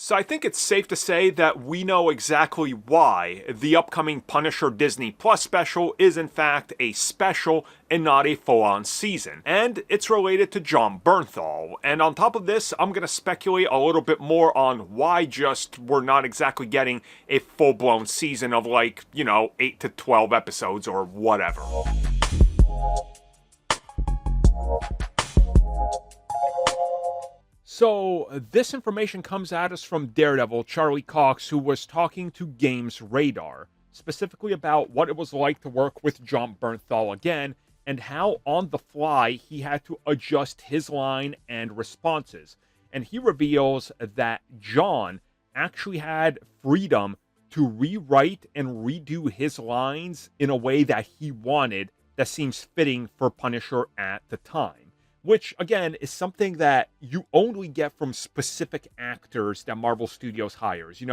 So I think it's safe to say that we know exactly why the upcoming Punisher Disney Plus special is in fact a special and not a full-on season. And it's related to Jon Bernthal. And on top of this, I'm going to speculate a little bit more on why just we're not exactly getting a full-blown season of 8 to 12 episodes or whatever. So, this information comes at us from Daredevil Charlie Cox, who was talking to Games Radar, specifically about what it was like to work with Jon Bernthal again, and how on the fly he had to adjust his line and responses. And he reveals that Jon actually had freedom to rewrite and redo his lines in a way that he wanted that seems fitting for Punisher at the time. Which, again, is something that you only get from specific actors that Marvel Studios hires.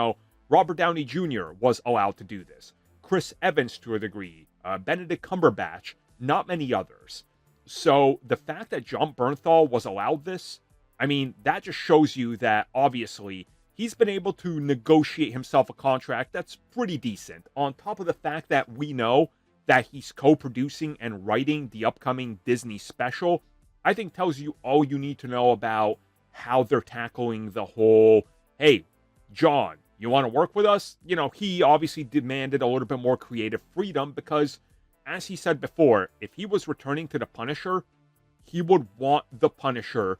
Robert Downey Jr. was allowed to do this. Chris Evans, to a degree. Benedict Cumberbatch. Not many others. So, the fact that Jon Bernthal was allowed this, that just shows you that, obviously, he's been able to negotiate himself a contract that's pretty decent. On top of the fact that we know that he's co-producing and writing the upcoming Disney special, I think tells you all you need to know about how they're tackling the whole, hey, Jon, you want to work with us? He obviously demanded a little bit more creative freedom because, as he said before, if he was returning to the Punisher, he would want the Punisher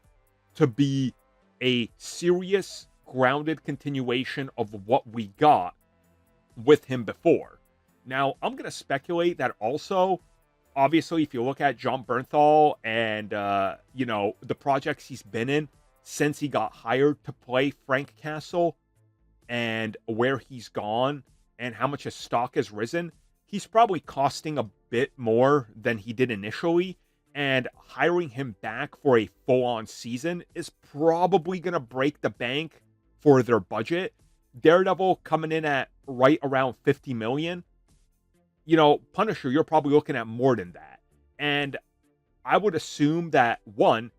to be a serious, grounded continuation of what we got with him before. Now, I'm going to speculate that also, obviously, if you look at Jon Bernthal and, the projects he's been in since he got hired to play Frank Castle and where he's gone and how much his stock has risen, he's probably costing a bit more than he did initially. And hiring him back for a full-on season is probably going to break the bank for their budget. Daredevil coming in at right around $50 million. Punisher, you're probably looking at more than that. And I would assume that, one,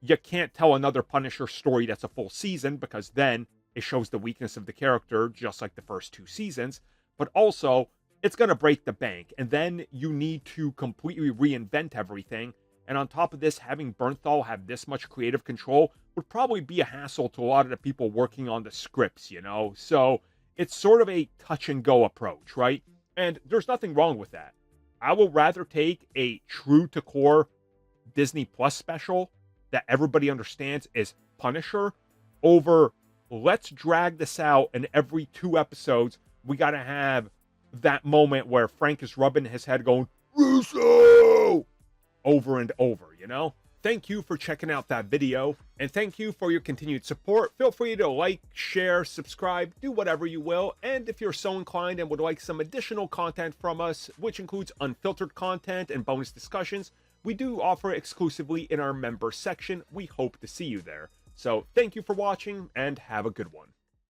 you can't tell another Punisher story that's a full season because then it shows the weakness of the character, just like the first two seasons. But also, it's going to break the bank. And then you need to completely reinvent everything. And on top of this, having Bernthal have this much creative control would probably be a hassle to a lot of the people working on the scripts, So it's sort of a touch-and-go approach, right? And there's nothing wrong with that. I will rather take a true-to-core Disney Plus special that everybody understands is Punisher over let's drag this out and every 2 episodes we got to have that moment where Frank is rubbing his head going, Russo! Over and over, Thank you for checking out that video, and thank you for your continued support. Feel free to like, share, subscribe, do whatever you will, and if you're so inclined and would like some additional content from us, which includes unfiltered content and bonus discussions, we do offer exclusively in our member section. We hope to see you there. So thank you for watching, and have a good one.